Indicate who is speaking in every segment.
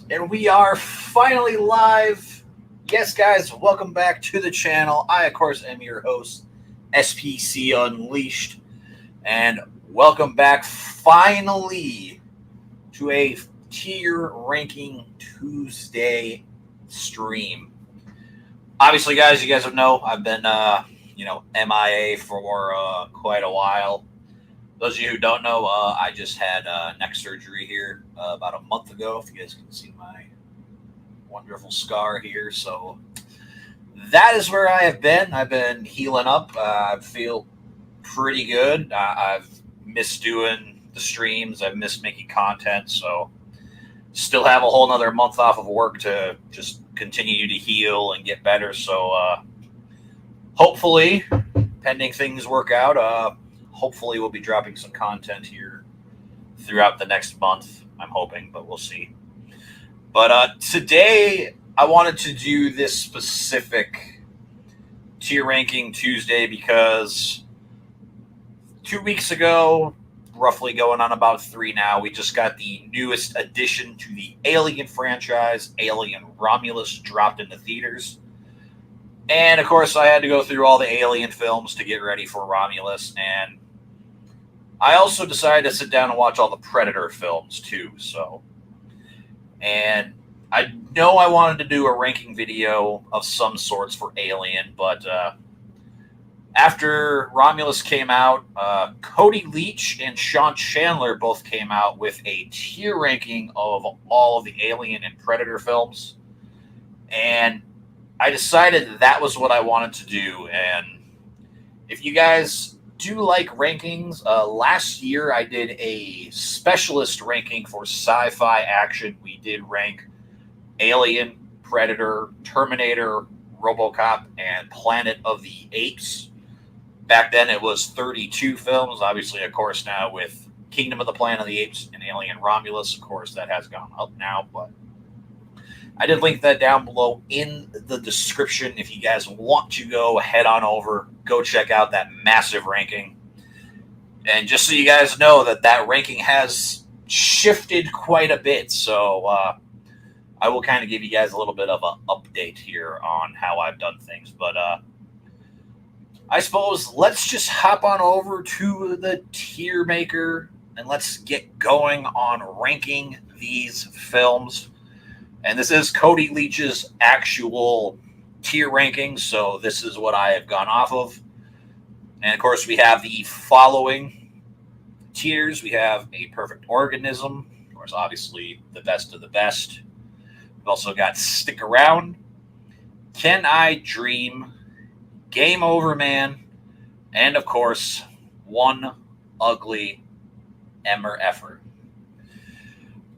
Speaker 1: And we are finally live. Yes, guys, welcome back to the channel. I, of course, am your host, SPC Unleashed. And welcome back finally to a tier ranking Tuesday stream. Obviously, guys, you guys know I've been, MIA for quite a while. Those of you who don't know, I just had neck surgery here about a month ago. If you guys can see my wonderful scar here. So that is where I have been. I've been healing up. I feel pretty good. I've missed doing the streams. I've missed making content. So still have a whole another month off of work to just continue to heal and get better. So hopefully, pending things work out, hopefully we'll be dropping some content here throughout the next month. I'm hoping, but we'll see. But today, I wanted to do this specific tier ranking Tuesday because 2 weeks ago, roughly going on about 3 now, we just got the newest addition to the Alien franchise. Alien Romulus dropped into theaters. And of course, I had to go through all the Alien films to get ready for Romulus. And I also decided to sit down and watch all the Predator films too. And I know I wanted to do a ranking video of some sorts for Alien, but after Romulus came out, Cody Leach and Chandler both came out with a tier ranking of all of the Alien and Predator films. And I decided that was what I wanted to do. And if you guys do like rankings, last year I did a specialist ranking for sci-fi action. We did rank Alien, Predator, Terminator, RoboCop, and Planet of the Apes. Back then it was 32 films. Obviously, of course, now with Kingdom of the Planet of the Apes and Alien Romulus, of course, that has gone up now. But I did link that down below in the description. If you guys want to go, head on over, go check out that massive ranking. And just so you guys know that ranking has shifted quite a bit. So I will kind of give you guys a little bit of an update here on how I've done things. But I suppose let's just hop on over to the tier maker and let's get going on ranking these films. And this is Cody Leach's actual tier ranking, so this is what I have gone off of. And of course, we have the following tiers. We have A Perfect Organism, of course, obviously the best of the best. We've also got Stick Around, Can I Dream, Game Over Man, and of course, One Ugly Emmer Effort.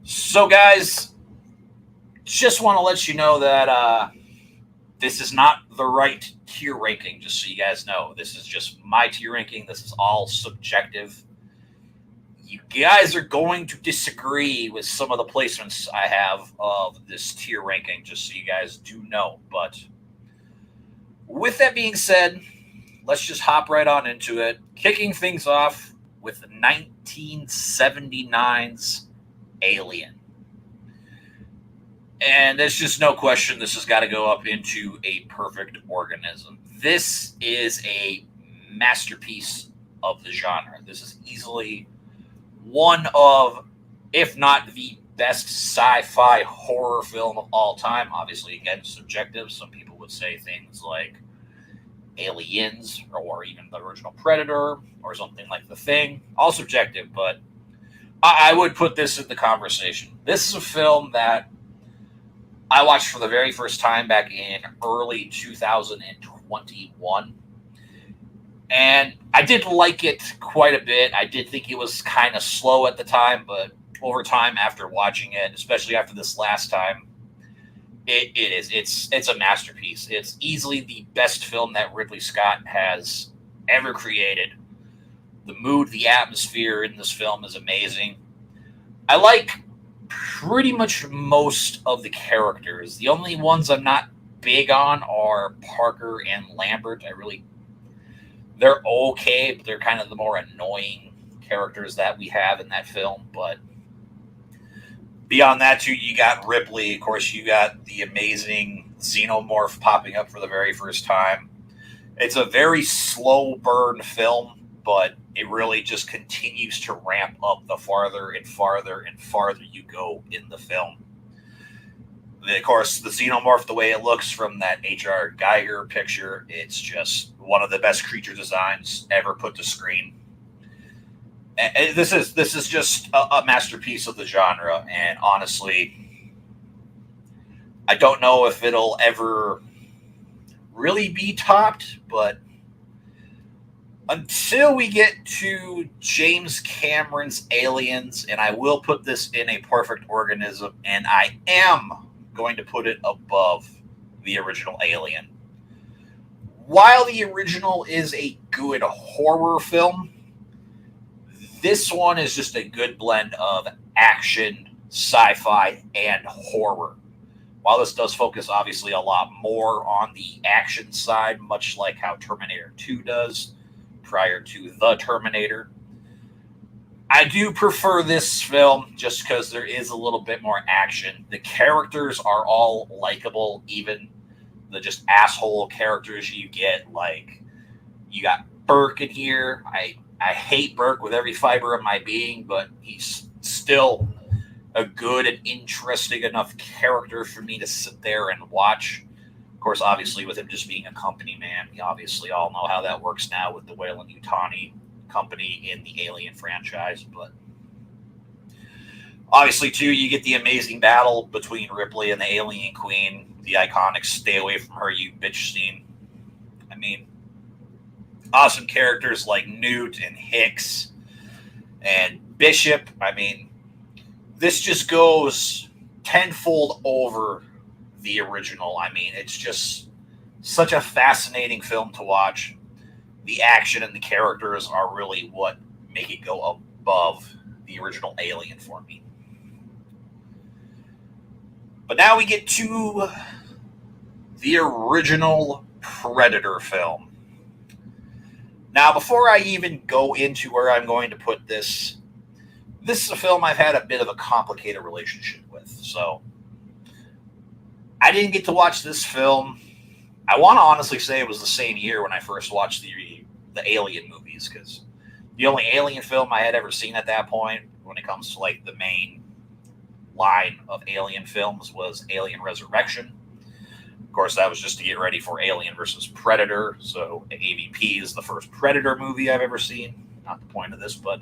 Speaker 1: So, guys, just want to let you know that this is not the right tier ranking, just so you guys know. This is just my tier ranking. This is all subjective. You guys are going to disagree with some of the placements I have of this tier ranking, just so you guys do know. But with that being said, let's just hop right on into it. Kicking things off with 1979's Alien. And there's just no question this has got to go up into A Perfect Organism. This is a masterpiece of the genre. This is easily one of, if not the best sci-fi horror film of all time. Obviously, again, subjective. Some people would say things like Aliens or even the original Predator or something like The Thing. All subjective, but I would put this in the conversation. This is a film that I watched for the very first time back in early 2021. And I did like it quite a bit. I did think it was kind of slow at the time, but over time, after watching it, especially after this last time, it is. It's a masterpiece. It's easily the best film that Ridley Scott has ever created. The mood, the atmosphere in this film is amazing. I like pretty much most of the characters. The only ones I'm not big on are Parker and Lambert. They're okay, but they're kind of the more annoying characters that we have in that film. But Beyond that, too, you got Ripley. Of course, you got the amazing Xenomorph popping up for the very first time. It's a very slow burn film, but it really just continues to ramp up the farther and farther and farther you go in the film. Of course, the Xenomorph, the way it looks from that H.R. Geiger picture, it's just one of the best creature designs ever put to screen. And this is just a masterpiece of the genre, and honestly, I don't know if it'll ever really be topped, but until we get to James Cameron's Aliens, and I will put this in a perfect organism, and I am going to put it above the original Alien. While the original is a good horror film, this one is just a good blend of action, sci-fi, and horror. While this does focus obviously a lot more on the action side, much like how Terminator 2 does prior to The Terminator, I do prefer this film just because there is a little bit more action. The characters are all likable, even the just asshole characters you get. Like, you got Burke in here. I hate Burke with every fiber of my being, but he's still a good and interesting enough character for me to sit there and watch. Of course, obviously, with him just being a company man, we obviously all know how that works now with the Weyland-Yutani company in the Alien franchise. But obviously, too, you get the amazing battle between Ripley and the Alien Queen, the iconic "Stay away from her, you bitch" scene. I mean, awesome characters like Newt and Hicks and Bishop. I mean, this just goes tenfold over the original. I mean, it's just such a fascinating film to watch. The action and the characters are really what make it go above the original Alien for me. But now we get to the original Predator film. Now, before I even go into where I'm going to put this, this is a film I've had a bit of a complicated relationship with. So, I didn't get to watch this film. I want to honestly say it was the same year when I first watched the Alien movies, because the only Alien film I had ever seen at that point, when it comes to like the main line of Alien films, was Alien Resurrection. Of course, that was just to get ready for Alien versus Predator. So AVP is the first Predator movie I've ever seen. Not the point of this, but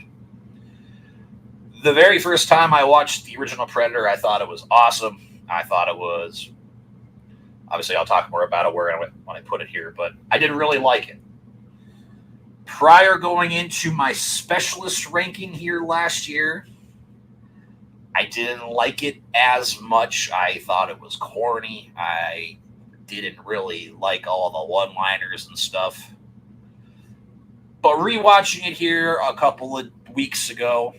Speaker 1: the very first time I watched the original Predator, I thought it was awesome. I thought it was, obviously I'll talk more about it when I put it here, but I didn't really like it. Prior going into my specialist ranking here last year, I didn't like it as much. I thought it was corny. I didn't really like all the one-liners and stuff. But rewatching it here a couple of weeks ago,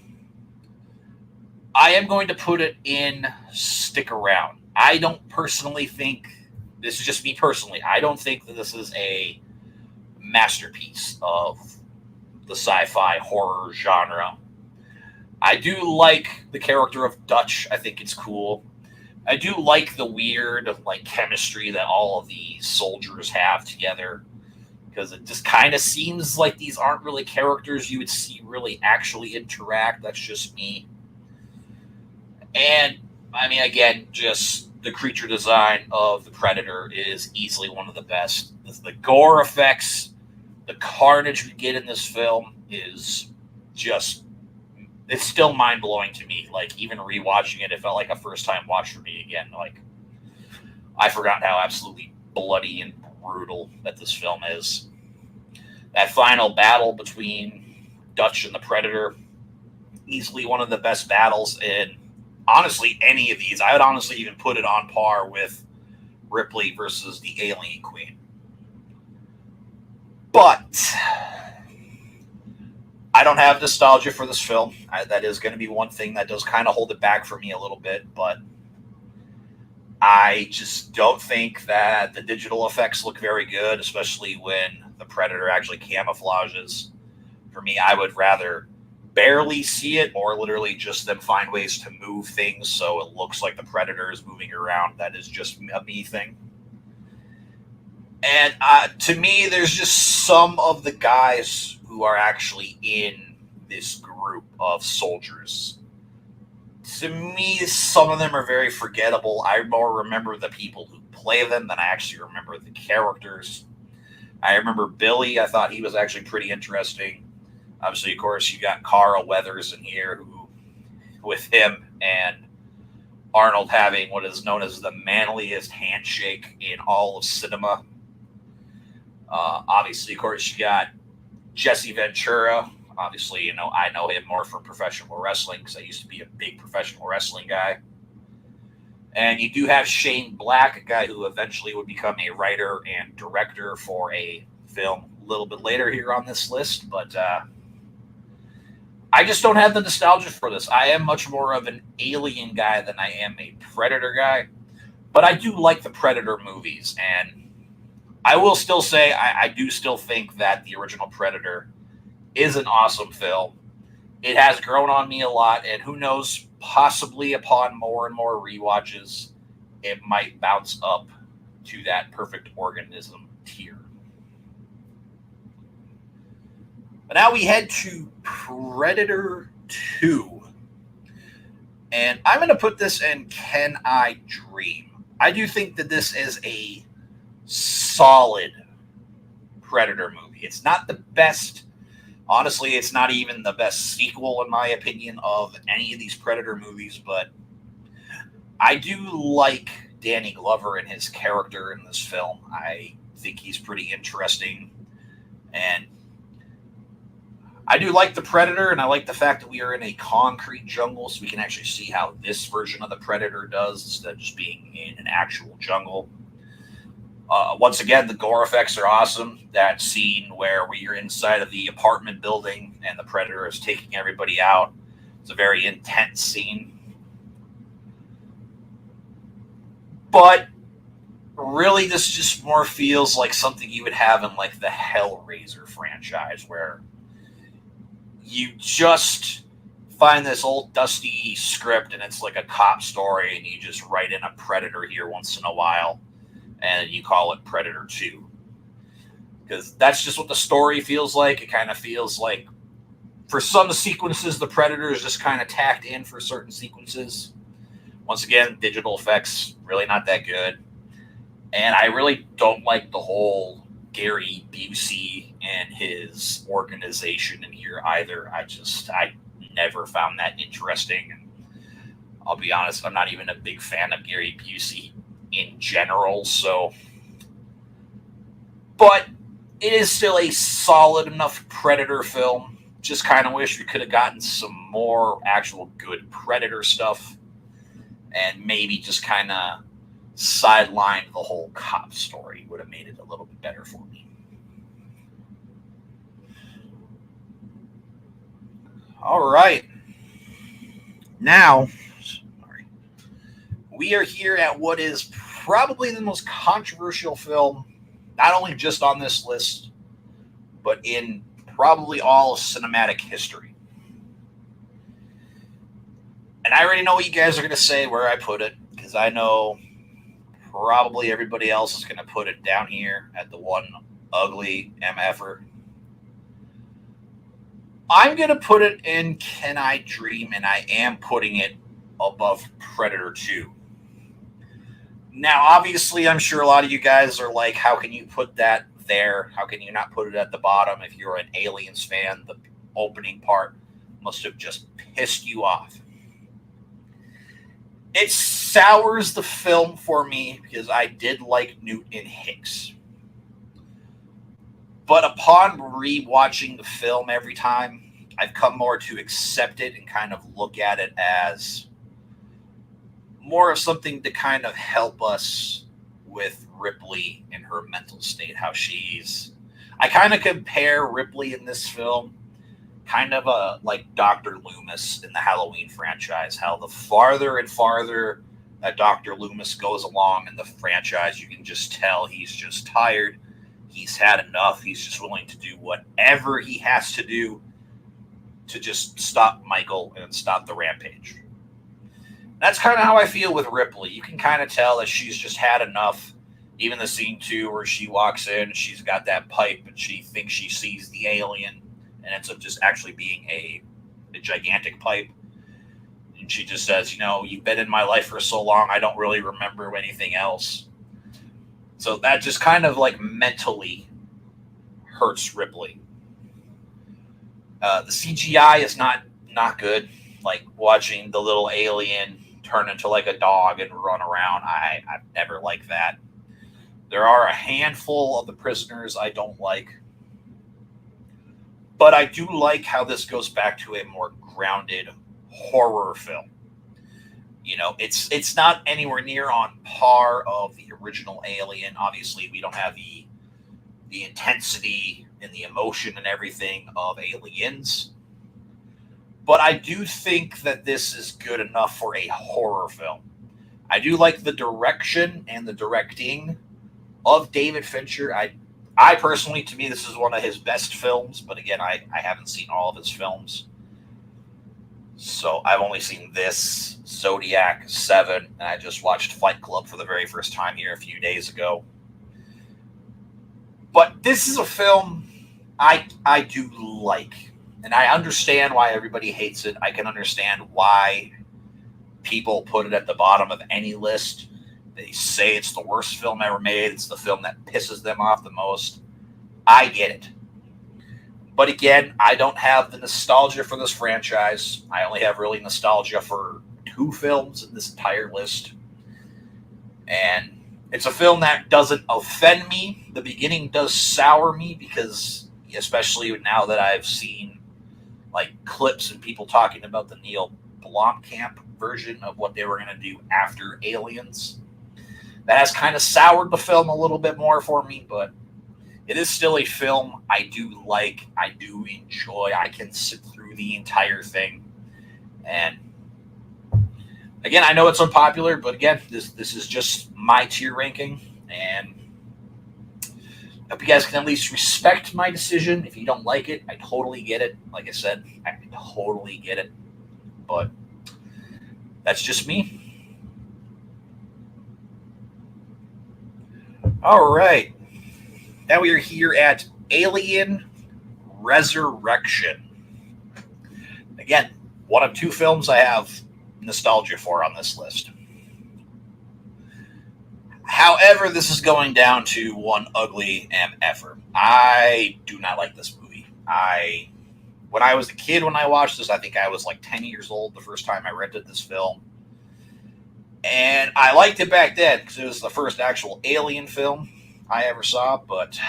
Speaker 1: I am going to put it in stick around. I don't personally think, this is just me personally, I don't think that this is a masterpiece of the sci-fi horror genre. I do like the character of Dutch. I think it's cool. I do like the weird like chemistry that all of the soldiers have together, because it just kind of seems like these aren't really characters you would see really actually interact. That's just me. And I mean, again, just the creature design of the Predator is easily one of the best. The gore effects, the carnage we get in this film is just, it's still mind blowing to me. Like, even rewatching it, it felt like a first time watch for me again. Like, I forgot how absolutely bloody and brutal that this film is. That final battle between Dutch and the Predator, easily one of the best battles in honestly any of these. I would honestly even put it on par with Ripley versus the Alien Queen. But I don't have nostalgia for this film. That is going to be one thing that does kind of hold it back for me a little bit, but I just don't think that the digital effects look very good, especially when the Predator actually camouflages. For me, I would rather barely see it, or literally just them find ways to move things so it looks like the Predator is moving around. That is just a me thing. And to me, there's just some of the guys who are actually in this group of soldiers. To me, some of them are very forgettable. I more remember the people who play them than I actually remember the characters. I remember Billy. I thought he was actually pretty interesting. Obviously, of course, you got Carl Weathers in here, who, with him and Arnold having what is known as the manliest handshake in all of cinema. Obviously, of course, you got Jesse Ventura. Obviously, I know him more from professional wrestling because I used to be a big professional wrestling guy. And you do have Shane Black, a guy who eventually would become a writer and director for a film a little bit later here on this list. But I just don't have the nostalgia for this. I am much more of an Alien guy than I am a Predator guy. But I do like the Predator movies. And I will still say I do still think that the original Predator is an awesome film. It has grown on me a lot, and who knows, possibly upon more and more rewatches, it might bounce up to that perfect organism tier. But now we head to Predator 2. And I'm going to put this in Can I Dream? I do think that this is a solid Predator movie. It's not the best. Honestly, it's not even the best sequel, in my opinion, of any of these Predator movies, but I do like Danny Glover and his character in this film. I think he's pretty interesting, and I do like the Predator, and I like the fact that we are in a concrete jungle, so we can actually see how this version of the Predator does instead of just being in an actual jungle. Once again, the gore effects are awesome. That scene where we are inside of the apartment building and the Predator is taking everybody out. It's a very intense scene. But really, this just more feels like something you would have in like the Hellraiser franchise, where you just find this old dusty script and it's like a cop story and you just write in a Predator here once in a while. And you call it Predator 2. Because that's just what the story feels like. It kind of feels like, for some sequences, the Predator is just kind of tacked in for certain sequences. Once again, digital effects, really not that good. And I really don't like the whole Gary Busey and his organization in here either. I never found that interesting. And I'll be honest, I'm not even a big fan of Gary Busey in general, but it is still a solid enough Predator film. Just kind of wish we could have gotten some more actual good Predator stuff and maybe just kind of sidelined the whole cop story. Would have made it a little bit better for me. All right. Now, we are here at what is probably the most controversial film, not only just on this list, but in probably all of cinematic history. And I already know what you guys are going to say where I put it, because I know probably everybody else is going to put it down here at the one ugly MFer. I'm going to put it in Can I Dream, and I am putting it above Predator 2. Now, obviously, I'm sure a lot of you guys are like, how can you put that there? How can you not put it at the bottom? If you're an Aliens fan, the opening part must have just pissed you off. It sours the film for me because I did like Newt and Hicks. But upon rewatching the film every time, I've come more to accept it and kind of look at it as more of something to kind of help us with Ripley in her mental state, how I kind of compare Ripley in this film kind of like Dr. Loomis in the Halloween franchise, how the farther and farther that Dr. Loomis goes along in the franchise, you can just tell he's just tired. He's had enough. He's just willing to do whatever he has to do to just stop Michael and stop the rampage. That's kind of how I feel with Ripley. You can kind of tell that she's just had enough. Even the scene too, where she walks in, she's got that pipe, and she thinks she sees the alien, and ends up just actually being a gigantic pipe. And she just says, you've been in my life for so long, I don't really remember anything else. So that just kind of like mentally hurts Ripley. The CGI is not good. Like watching the little alien turn into like a dog and run around, I've never liked that. There are a handful of the prisoners I don't like, but I do like how this goes back to a more grounded horror film. It's not anywhere near on par of the original Alien. Obviously, we don't have the intensity and the emotion and everything of Aliens. But I do think that this is good enough for a horror film. I do like the direction and the directing of David Fincher. I personally, to me, this is one of his best films. But again, I haven't seen all of his films. So I've only seen this, Zodiac, Seven, and I just watched Fight Club for the very first time here a few days ago. But this is a film I do like. And I understand why everybody hates it. I can understand why people put it at the bottom of any list. They say it's the worst film ever made. It's the film that pisses them off the most. I get it. But again, I don't have the nostalgia for this franchise. I only have really nostalgia for 2 films in this entire list. And it's a film that doesn't offend me. The beginning does sour me because, especially now that I've seen like clips and people talking about the Neil Blomkamp version of what they were going to do after Aliens. That has kind of soured the film a little bit more for me, but it is still a film I do like, I do enjoy. I can sit through the entire thing. And again, I know it's unpopular, but again, this is just my tier ranking, and I hope you guys can at least respect my decision. If you don't like it, I totally get it. Like I said, I totally get it. But that's just me. All right. Now we are here at Alien Resurrection. Again, one of 2 films I have nostalgia for on this list. However, this is going down to one ugly MFer. I do not like this movie. When I was a kid when I watched this, I think I was like 10 years old the first time I rented this film. And I liked it back then because it was the first actual Alien film I ever saw, but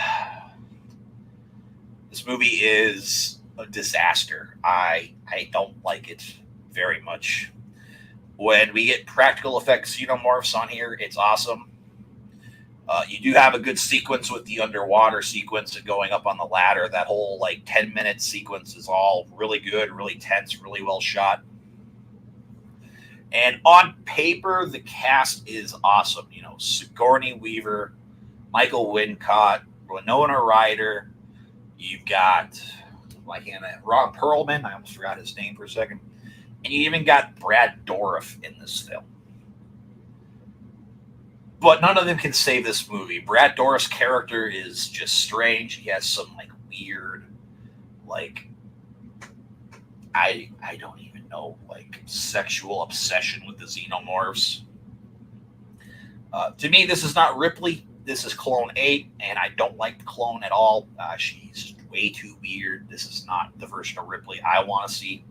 Speaker 1: this movie is a disaster. I don't like it very much. When we get practical effects xenomorphs on here, it's awesome. You do have a good sequence with the underwater sequence and going up on the ladder. That whole 10-minute sequence is all really good, really tense, really well shot. And on paper, the cast is awesome. Sigourney Weaver, Michael Wincott, Winona Ryder. You've got Ron Perlman. I almost forgot his name for a second. And you even got Brad Dourif in this film. But none of them can save this movie. Brad Dourif's character is just strange. He has some weird, I don't even know, sexual obsession with the xenomorphs. To me, this is not Ripley. This is Clone 8, and I don't like the clone at all. She's way too weird. This is not the version of Ripley I want to see.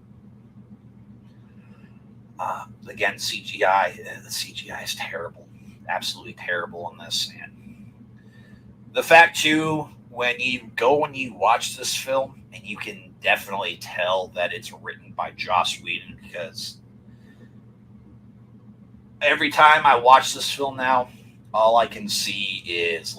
Speaker 1: Again, CGI. The CGI is terrible. Absolutely terrible in this. And the fact, too, when you watch this film, and you can definitely tell that it's written by Joss Whedon, because every time I watch this film now, all I can see is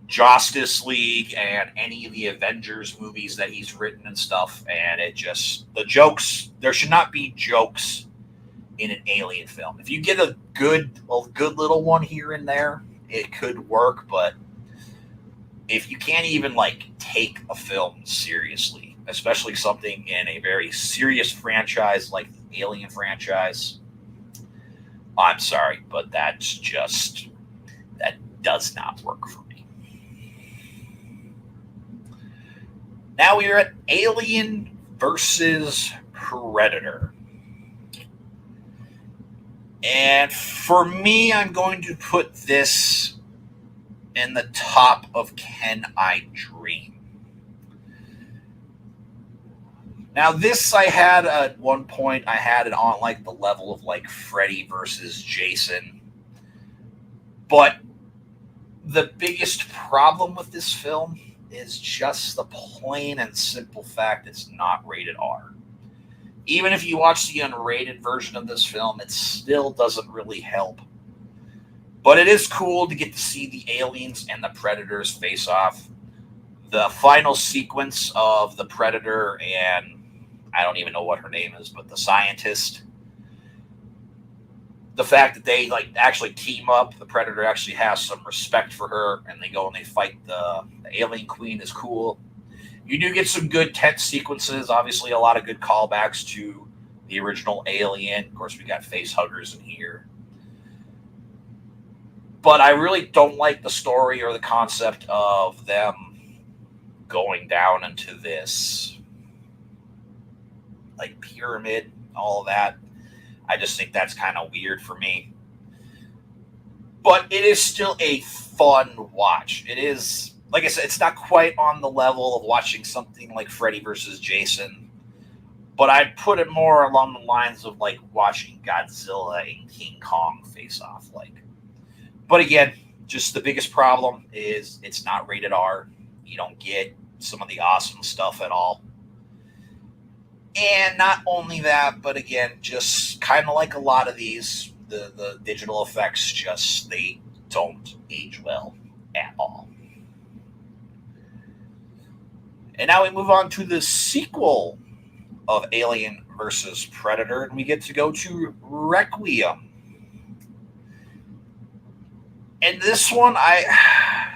Speaker 1: Justice League and any of the Avengers movies that he's written and stuff, and the jokes, there should not be jokes in an Alien film. If you get a good little one here and there, it could work, but if you can't even take a film seriously, especially something in a very serious franchise like the Alien franchise. I'm sorry, but that does not work for me. Now we're at Alien versus Predator. And for me, I'm going to put this in the top of Can I Dream? Now, this I had at one point, I had it on like the level of like Freddy versus Jason. But the biggest problem with this film is just the plain and simple fact it's not rated R. Even if you watch the unrated version of this film, it still doesn't really help. But it is cool to get to see the aliens and the predators face off. The final sequence of the predator and I don't even know what her name is, but the scientist. The fact that they like actually team up, the predator actually has some respect for her, and they go and they fight the alien queen is cool. You do get some good tense sequences. Obviously, a lot of good callbacks to the original Alien. Of course, we got face huggers in here. But I really don't like the story or the concept of them going down into this like pyramid, all of that. I just think that's kind of weird for me. But it is still a fun watch. It is, like I said, it's not quite on the level of watching something like Freddy versus Jason, but I'd put it more along the lines of like watching Godzilla and King Kong face off. But again, just the biggest problem is it's not rated R. You don't get some of the awesome stuff at all. And not only that, but again, just kind of like a lot of these, the digital effects just, they don't age well at all. And now we move on to the sequel of Alien versus Predator, and we get to go to Requiem. And this one, I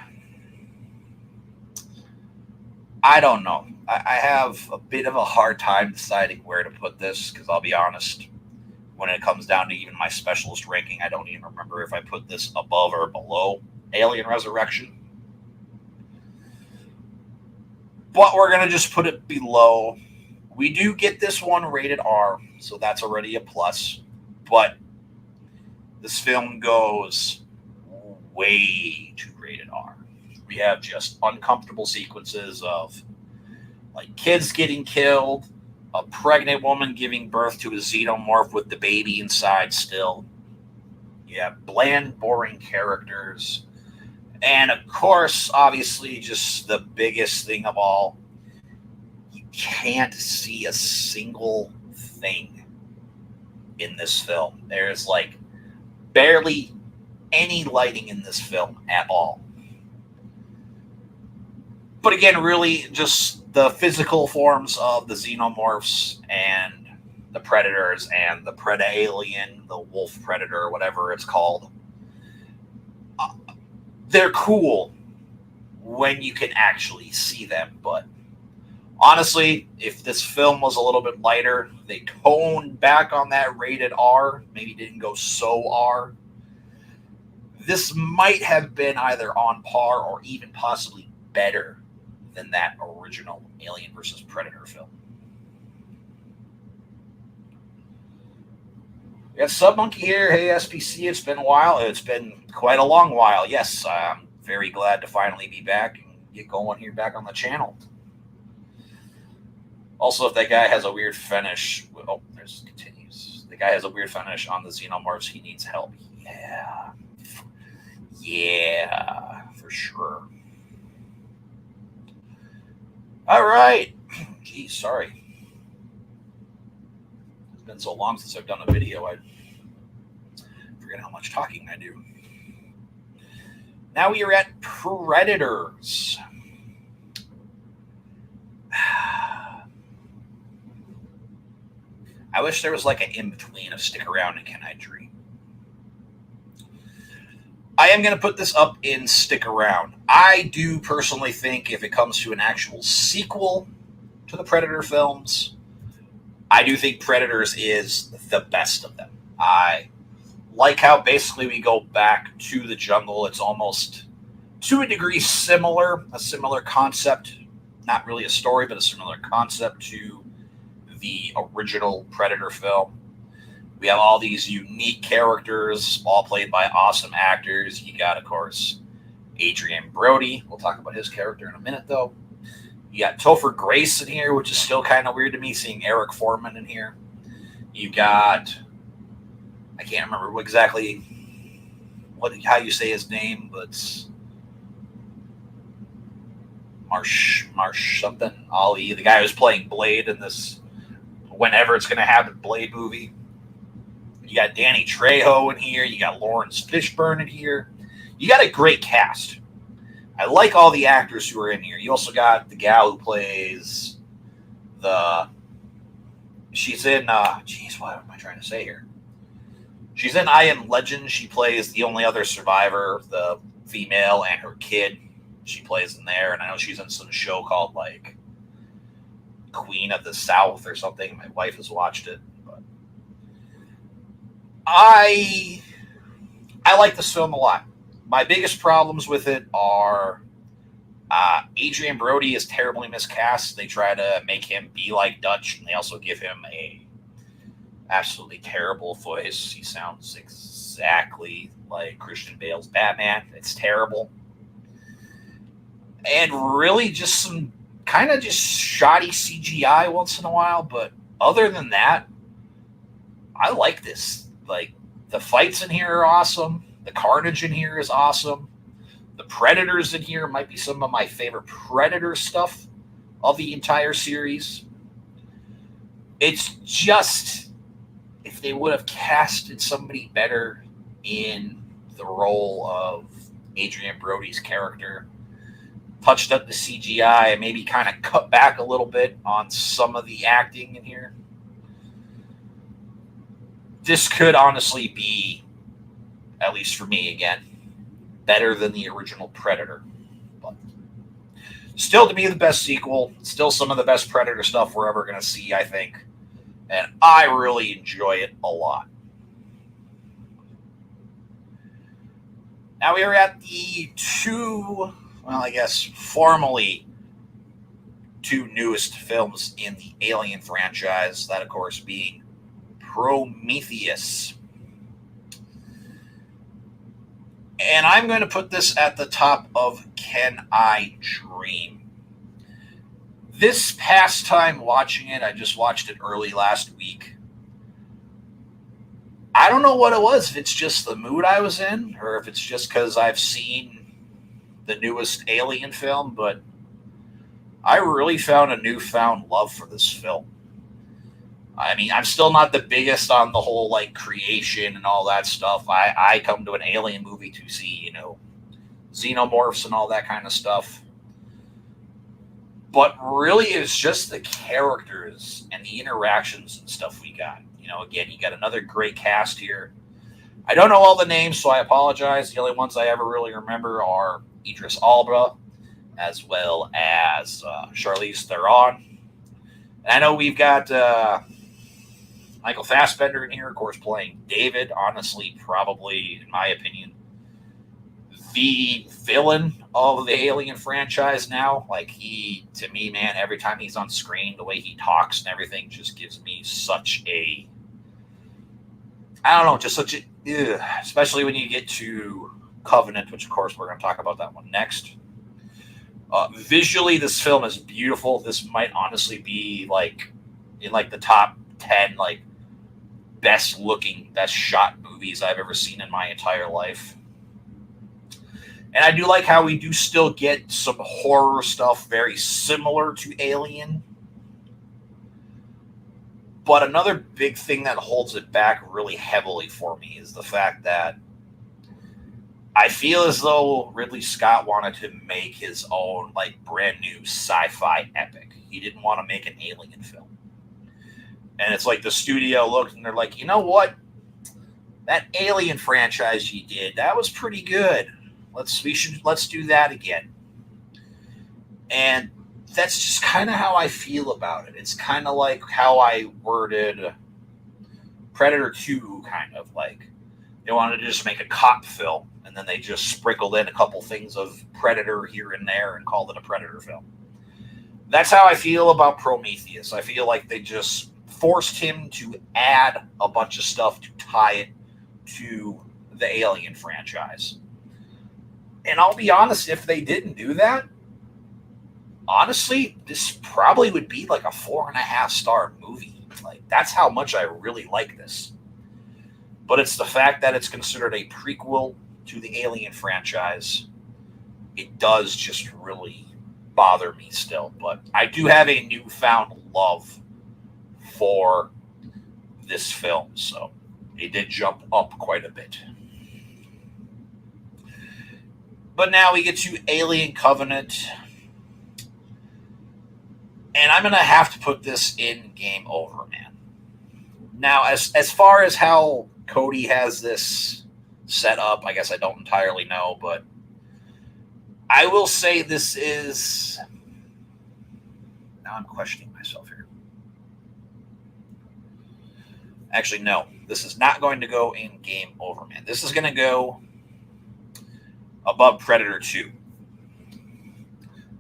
Speaker 1: don't know. I have a bit of a hard time deciding where to put this because I'll be honest, when it comes down to even my specialist ranking, I don't even remember if I put this above or below Alien Resurrection. But we're going to just put it below. We do get this one rated R, so that's already a plus. But this film goes way too rated R. We have just uncomfortable sequences of like kids getting killed, a pregnant woman giving birth to a xenomorph with the baby inside still. You have bland, boring characters. And of course, obviously, just the biggest thing of all, you can't see a single thing in this film. There's like barely any lighting in this film at all. But again, really just the physical forms of the xenomorphs and the predators and the Predalien, the wolf predator, whatever it's called. They're cool when you can actually see them. But honestly, if this film was a little bit lighter, they toned back on that rated R, maybe didn't go so R, this might have been either on par or even possibly better than that original Alien versus Predator film. We got Sub Monkey here. Hey, SPC, it's been a while. It's been quite a long while. Yes, I'm very glad to finally be back and get going here back on the channel. Also, if that guy has a weird fetish, oh, there's continues. The guy has a weird fetish on the xenomorphs. He needs help. Yeah, for sure. All right. Geez, sorry. It's been so long since I've done a video, I forget how much talking I do. Now we are at Predators. I wish there was like an in-between of Stick Around and Can I Dream. I am going to put this up in Stick Around. I do personally think if it comes to an actual sequel, to the Predator films. I do think Predators is the best of them. I like how basically we go back to the jungle. It's almost to a degree a similar concept. Not really a story, but a similar concept to the original Predator film. We have all these unique characters, all played by awesome actors. You got, of course, Adrian Brody. We'll talk about his character in a minute, though. You got Topher Grace in here, which is still kind of weird to me, seeing Eric Foreman in here. You got, I can't remember exactly how you say his name, but Marsh something. Ali, the guy who's playing Blade in this, whenever it's going to happen, Blade movie. You got Danny Trejo in here. You got Lawrence Fishburne in here. You got a great cast. I like all the actors who are in here. You also got the gal who plays she's in, what am I trying to say here? She's in I Am Legend. She plays the only other survivor, the female, and her kid. She plays in there. And I know she's in some show called, like, Queen of the South or something. My wife has watched it. But I like this film a lot. My biggest problems with it are Adrian Brody is terribly miscast. They try to make him be like Dutch, and they also give him a absolutely terrible voice. He sounds exactly like Christian Bale's Batman. It's terrible. And really just some kind of just shoddy CGI once in a while. But other than that, I like this. Like, the fights in here are awesome. The carnage in here is awesome. The Predators in here might be some of my favorite Predator stuff of the entire series. It's just, if they would have casted somebody better in the role of Adrian Brody's character, touched up the CGI, and maybe kind of cut back a little bit on some of the acting in here, this could honestly be, at least for me again, better than the original Predator. But still, to me, the best sequel. Still some of the best Predator stuff we're ever going to see, I think. And I really enjoy it a lot. Now we are at the formally two newest films in the Alien franchise. That, of course, being Prometheus. And I'm going to put this at the top of Can I Dream? This past time watching it, I just watched it early last week. I don't know what it was, if it's just the mood I was in, or if it's just because I've seen the newest Alien film, but I really found a newfound love for this film. I mean, I'm still not the biggest on the whole, like, creation and all that stuff. I come to an Alien movie to see, xenomorphs and all that kind of stuff. But really, it's just the characters and the interactions and stuff we got. Again, you got another great cast here. I don't know all the names, so I apologize. The only ones I ever really remember are Idris Elba, as well as Charlize Theron. And I know we've got Michael Fassbender in here, of course, playing David. Honestly, probably, in my opinion, the villain of the Alien franchise now. Like, to me, man, every time he's on screen, the way he talks and everything just gives me such a, especially when you get to Covenant, which, of course, we're going to talk about that one next. Visually, this film is beautiful. This might honestly be, in the top 10, best looking, best shot movies I've ever seen in my entire life. And I do like how we do still get some horror stuff very similar to Alien. But another big thing that holds it back really heavily for me is the fact that I feel as though Ridley Scott wanted to make his own, brand new sci-fi epic. He didn't want to make an Alien film. And it's like the studio looked and they're like, you know what? That Alien franchise you did, that was pretty good. Let's do that again. And that's just kind of how I feel about it. It's kind of like how I worded Predator 2, kind of like they wanted to just make a cop film, and then they just sprinkled in a couple things of Predator here and there and called it a Predator film. That's how I feel about Prometheus. I feel like they just forced him to add a bunch of stuff to tie it to the Alien franchise. And I'll be honest, if they didn't do that, honestly, this probably would be like a 4.5 star movie. Like, that's how much I really like this. But it's the fact that it's considered a prequel to the Alien franchise. It does just really bother me still. But I do have a newfound love for this film, so it did jump up quite a bit. But now we get to Alien Covenant. And I'm going to have to put this in Game Over, man. Now, as far as how Cody has this set up, I guess I don't entirely know, but I will say this is... Now I'm questioning myself here. Actually, no. This is not going to go in Game Over, man. This is going to go above Predator 2.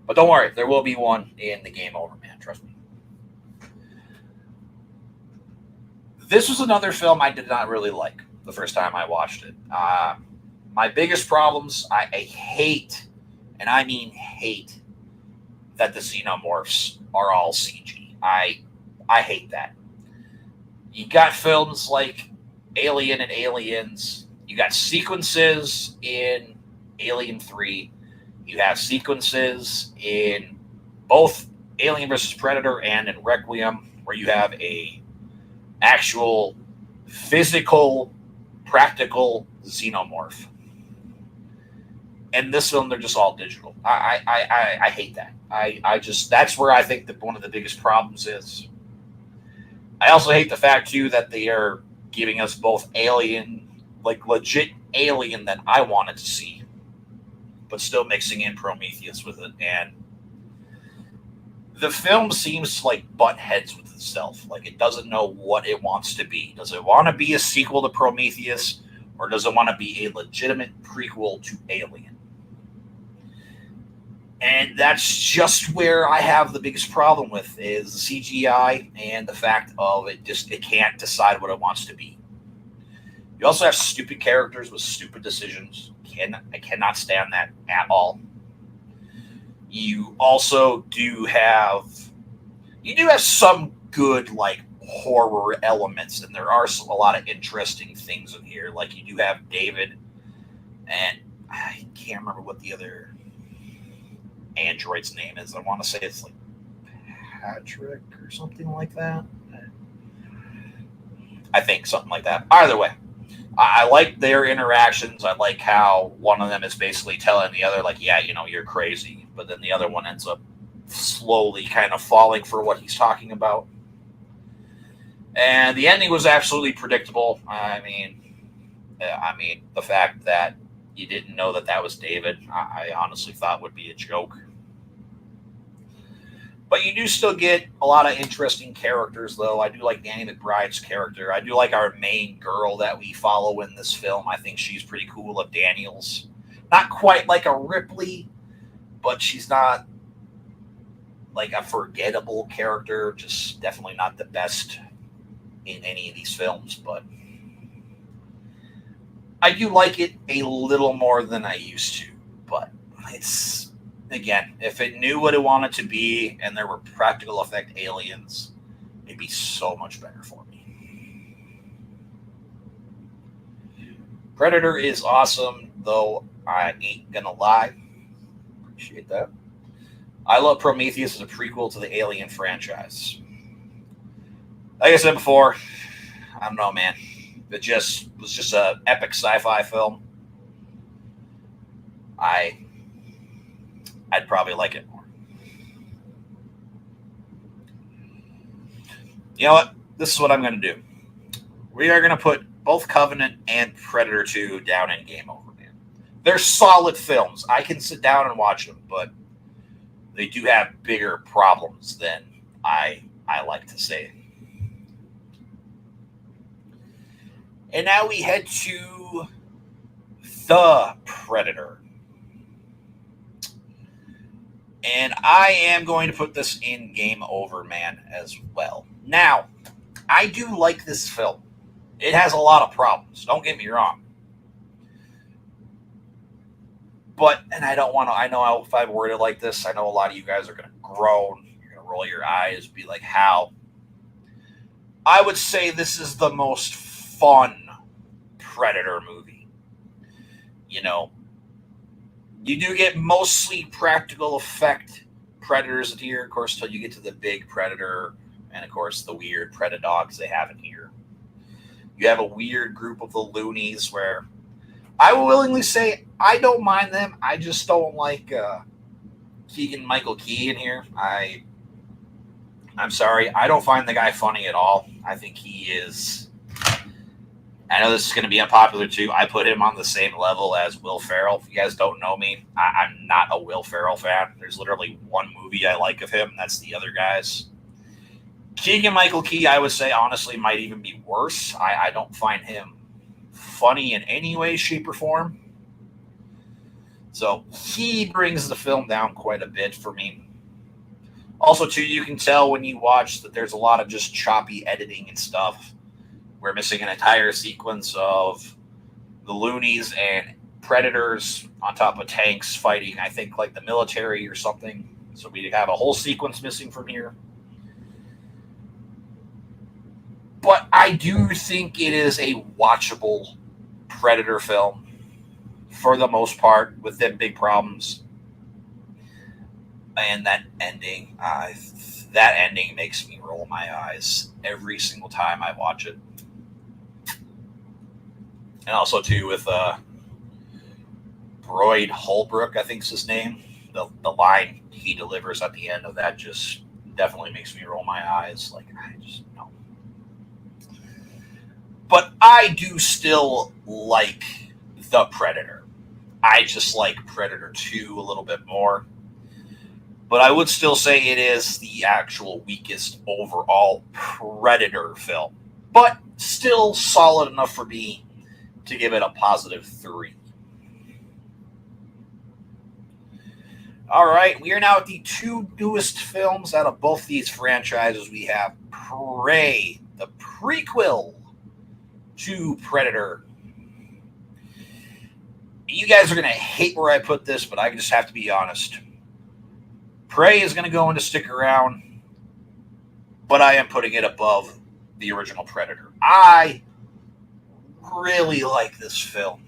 Speaker 1: But don't worry, there will be one in the Game Over, man. Trust me. This was another film I did not really like the first time I watched it. My biggest problems, I hate, and I mean hate, that the xenomorphs are all CG. I hate that. You got films like Alien and Aliens. You got sequences in Alien 3. You have sequences in both Alien vs. Predator and in Requiem where you have a actual physical, practical xenomorph. And this film, they're just all digital. I hate that. I just, that's where I think that one of the biggest problems is. I also hate the fact, too, that they are giving us both Alien, like legit Alien that I wanted to see, but still mixing in Prometheus with it. And the film seems to like butt heads with itself. Like it doesn't know what it wants to be. Does it want to be a sequel to Prometheus, or does it want to be a legitimate prequel to Alien? And that's just where I have the biggest problem with is the CGI and the fact of it can't decide what it wants to be. You also have stupid characters with stupid decisions. I cannot stand that at all. You also do have some good like horror elements, and there are a lot of interesting things in here. Like you do have David, and I can't remember what the other android's name is. I want to say it's like Patrick or something like that. I think something like that. Either way, I like their interactions. I like how one of them is basically telling the other, like, yeah, you know, you're crazy. But then the other one ends up slowly kind of falling for what he's talking about. And the ending was absolutely predictable. I mean, the fact that you didn't know that was David, I honestly thought would be a joke. But you do still get a lot of interesting characters, though. I do like Danny McBride's character. I do like our main girl that we follow in this film. I think she's pretty cool, of Daniels. Not quite like a Ripley, but she's not like a forgettable character. Just definitely not the best in any of these films. But I do like it a little more than I used to. But it's... Again, if it knew what it wanted to be and there were practical effect aliens, it'd be so much better for me. Predator is awesome, though I ain't gonna lie. Appreciate that. I love Prometheus as a prequel to the Alien franchise. Like I said before, I don't know, man. It was just an epic sci-fi film. I'd probably like it more. You know what? This is what I'm going to do. We are going to put both Covenant and Predator 2 down in Game Over, man. They're solid films. I can sit down and watch them, but they do have bigger problems than I like to say. And now we head to the Predator. And I am going to put this in Game Over Man as well. Now, I do like this film. It has a lot of problems. Don't get me wrong. But, and I don't want to, I know if I word it like this, I know a lot of you guys are going to groan. You're going to roll your eyes, be like, how? I would say this is the most fun Predator movie. You know, you do get mostly practical effect predators here, of course, till you get to the big predator and, of course, the weird predadogs they have in here. You have a weird group of the loonies where I will willingly say I don't mind them. I just don't like Keegan Michael Key in here. I'm sorry. I don't find the guy funny at all. I think he is. I know this is going to be unpopular too. I put him on the same level as Will Ferrell. If you guys don't know me, I'm not a Will Ferrell fan. There's literally one movie I like of him. And that's The Other Guys. Keegan Michael Key, I would say, honestly, might even be worse. I don't find him funny in any way, shape, or form. So he brings the film down quite a bit for me. Also, too, you can tell when you watch that there's a lot of just choppy editing and stuff. We're missing an entire sequence of the loonies and predators on top of tanks fighting, I think, like the military or something. So we have a whole sequence missing from here. But I do think it is a watchable Predator film for the most part, with them big problems. And that ending makes me roll my eyes every single time I watch it. And also, too, with Broyd Holbrook, I think is his name. The line he delivers at the end of that just definitely makes me roll my eyes. Like, I just know. But I do still like The Predator. I just like Predator 2 a little bit more. But I would still say it is the actual weakest overall Predator film. But still solid enough for me to give it a positive 3. All right, we are now at the two newest films out of both these franchises. We have Prey, the prequel to Predator. You guys are going to hate where I put this, but I just have to be honest. Prey is going to go into stick around, but I am putting it above the original Predator. I really like this film.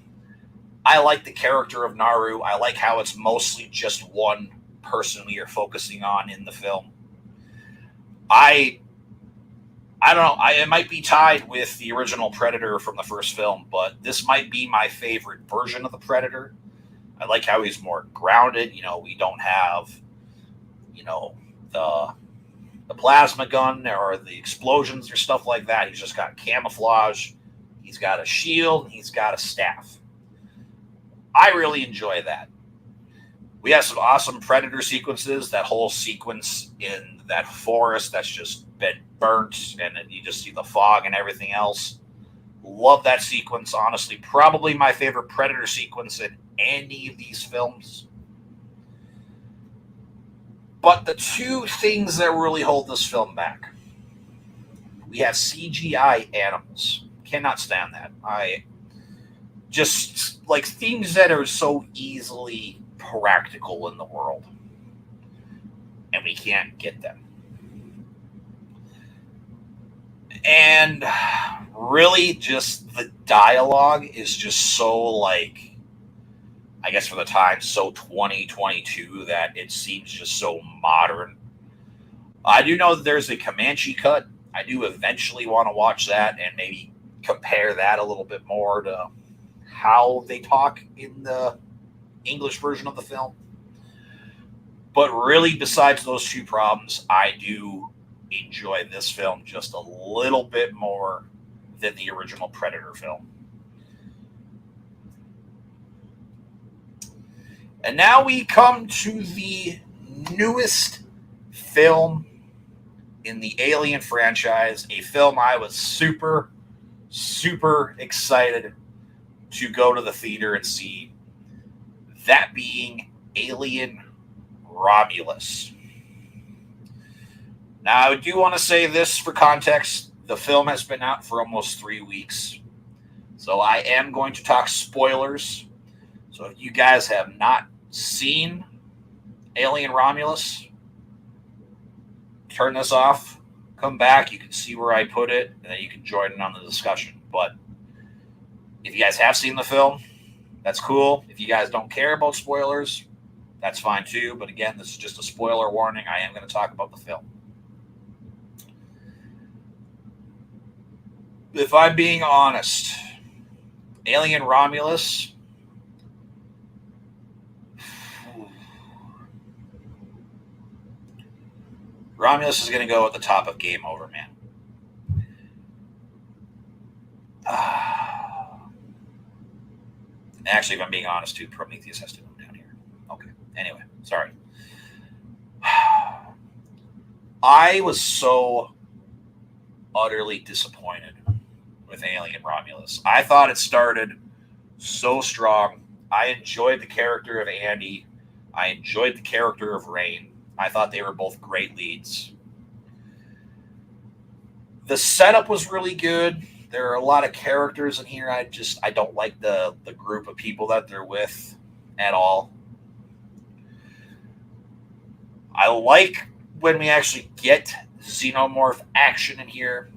Speaker 1: I like the character of Naru. I like how it's mostly just one person we are focusing on in the film. I don't know. It might be tied with the original Predator from the first film, but this might be my favorite version of the Predator. I like how he's more grounded. You know, we don't have, the plasma gun or the explosions or stuff like that. He's just got camouflage. He's got a shield. And he's got a staff. I really enjoy that. We have some awesome Predator sequences. That whole sequence in that forest that's just been burnt, and then you just see the fog and everything else. Love that sequence. Honestly, probably my favorite Predator sequence in any of these films. But the two things that really hold this film back. We have CGI animals. Cannot stand that. I just like things that are so easily practical in the world. And we can't get them. And really just the dialogue is just so like, I guess for the time, so 2022 that it seems just so modern. I do know that there's a Comanche cut. I do eventually want to watch that and maybe compare that a little bit more to how they talk in the English version of the film. But really, besides those two problems, I do enjoy this film just a little bit more than the original Predator film. And now we come to the newest film in the Alien franchise, a film I was super, super excited to go to the theater and see, that being Alien Romulus. Now, I do want to say this for context. The film has been out for almost 3 weeks, so I am going to talk spoilers. So if you guys have not seen Alien Romulus, turn this off, come back, you can see where I put it, and then you can join in on the discussion. But if you guys have seen the film, that's cool. If you guys don't care about spoilers, that's fine too. But again, this is just a spoiler warning. I am going to talk about the film. If I'm being honest, Alien Romulus, Romulus is going to go at the top of Game Over, man. Actually, if I'm being honest, too, Prometheus has to go down here. Okay. Anyway, sorry. I was so utterly disappointed with Alien Romulus. I thought it started so strong. I enjoyed the character of Andy. I enjoyed the character of Rain. I thought they were both great leads. The setup was really good. There are a lot of characters in here. I don't like the group of people that they're with at all. I like when we actually get xenomorph action in here.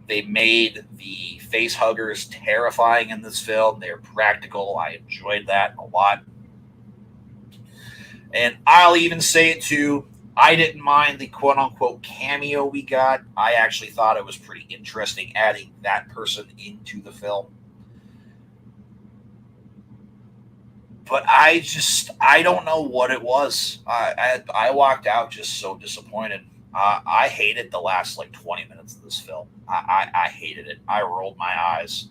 Speaker 1: They made the face huggers terrifying in this film. They're practical. I enjoyed that a lot. And I'll even say it too, I didn't mind the quote-unquote cameo we got. I actually thought it was pretty interesting adding that person into the film. But I don't know what it was. I walked out just so disappointed. I hated the last 20 minutes of this film. I hated it. I rolled my eyes.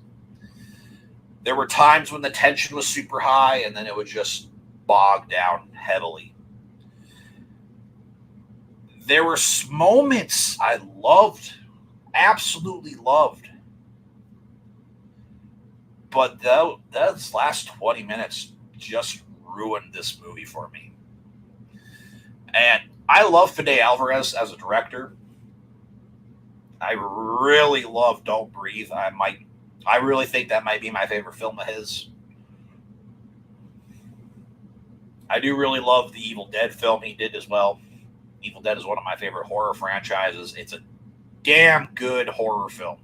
Speaker 1: There were times when the tension was super high, and then it would just bog down heavily. There were moments I loved, absolutely loved. But those last 20 minutes just ruined this movie for me. And I love Fede Alvarez as a director. I really love Don't Breathe. I really think that might be my favorite film of his. I do really love the Evil Dead film he did as well. Evil Dead is one of my favorite horror franchises. It's a damn good horror film.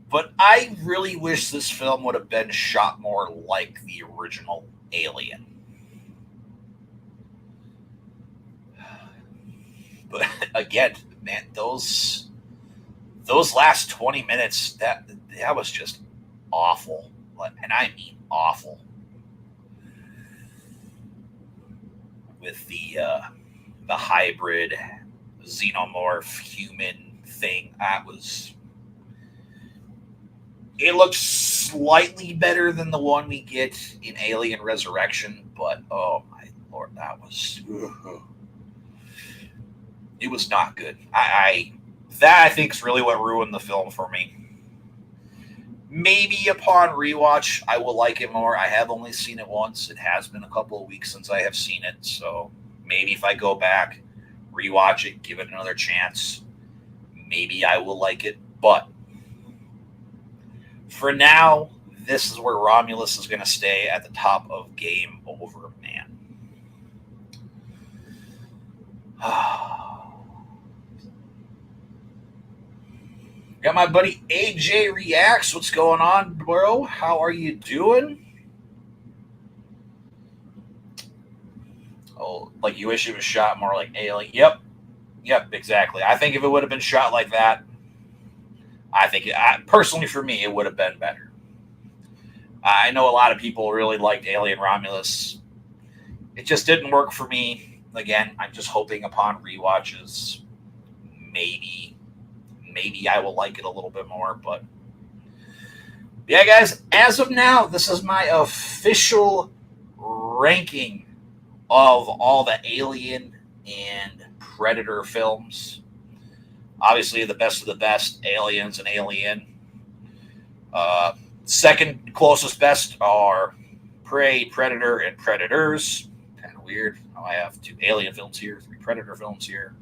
Speaker 1: But I really wish this film would have been shot more like the original Alien. But again, man, those last 20 minutes, that was just awful. And I mean awful. With the hybrid xenomorph human thing, it looked slightly better than the one we get in Alien Resurrection, but oh my lord, it was not good. I think is really what ruined the film for me. Maybe upon rewatch, I will like it more. I have only seen it once. It has been a couple of weeks since I have seen it. So maybe if I go back, rewatch it, give it another chance, maybe I will like it. But for now, this is where Romulus is going to stay at the top of Game Over, man. Got my buddy AJ Reacts. What's going on, bro? How are you doing? Oh, like you wish it was shot more like Alien. Yep, exactly. I think if it would have been shot like that, personally for me, it would have been better. I know a lot of people really liked Alien Romulus. It just didn't work for me. Again, I'm just hoping upon rewatches, maybe I will like it a little bit more. But yeah, guys, as of now, this is my official ranking of all the Alien and Predator films. Obviously, the best of the best, Aliens and Alien. Uh, Second closest best are Prey, Predator, and Predators. Kind of weird. I have 2 Alien films here, 3 Predator films here.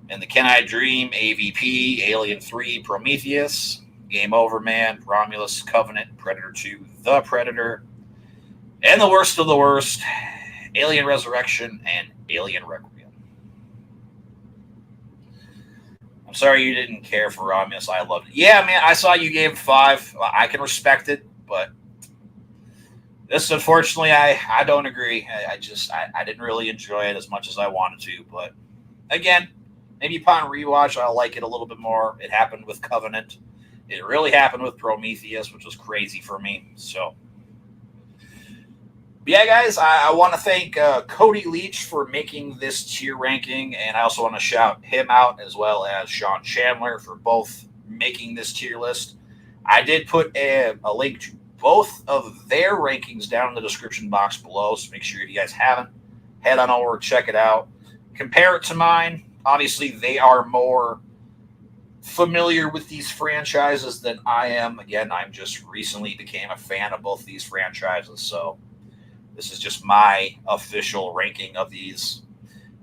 Speaker 1: And the Can I Dream, AVP, Alien 3, Prometheus, Game Over Man, Romulus, Covenant, Predator 2, The Predator, and the worst of the worst, Alien Resurrection and Alien Requiem. I'm sorry you didn't care for Romulus. I loved it. Yeah, man, I saw you gave 5. I can respect it, but this, unfortunately, I don't agree. I didn't really enjoy it as much as I wanted to. But again, maybe upon rewatch, I'll like it a little bit more. It happened with Covenant. It really happened with Prometheus, which was crazy for me. So, but yeah, guys, I want to thank Cody Leach for making this tier ranking, and I also want to shout him out as well as Sean Chandler for both making this tier list. I did put a link to both of their rankings down in the description box below, so make sure if you guys haven't, head on over, check it out. Compare it to mine. Obviously, they are more familiar with these franchises than I am. Again, I'm just recently became a fan of both these franchises, so this is just my official ranking of these.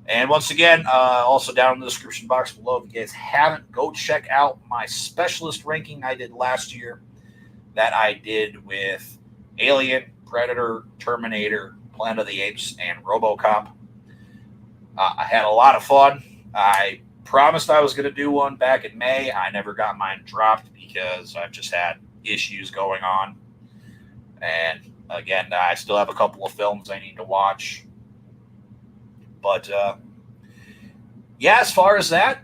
Speaker 1: And once again, also down in the description box below, if you guys haven't, go check out my specialist ranking I did last year that I did with Alien, Predator, Terminator, Planet of the Apes, and RoboCop. I had a lot of fun. I promised I was going to do one back in May. I never got mine dropped because I've just had issues going on. And again, I still have a couple of films I need to watch. But yeah, as far as that,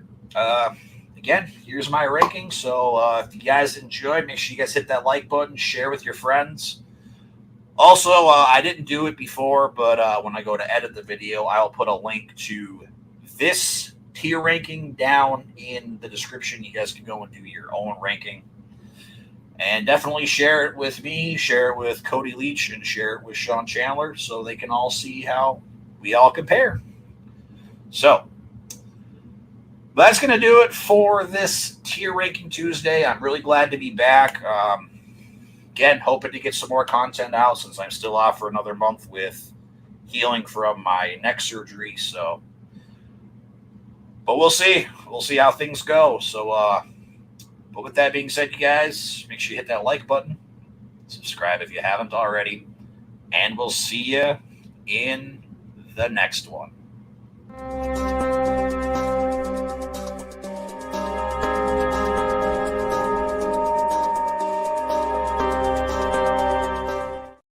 Speaker 1: again, here's my ranking. So if you guys enjoyed, make sure you guys hit that like button, share with your friends. Also, I didn't do it before, but when I go to edit the video, I'll put a link to this tier ranking down in the description. You guys can go and do your own ranking. And definitely share it with me, share it with Cody Leach, and share it with Sean Chandler so they can all see how we all compare. So, that's going to do it for this tier ranking Tuesday. I'm really glad to be back. Again, hoping to get some more content out since I'm still off for another month with healing from my neck surgery. So, but we'll see. We'll see how things go. So, but with that being said, you guys, make sure you hit that like button, subscribe if you haven't already, and we'll see you in the next one.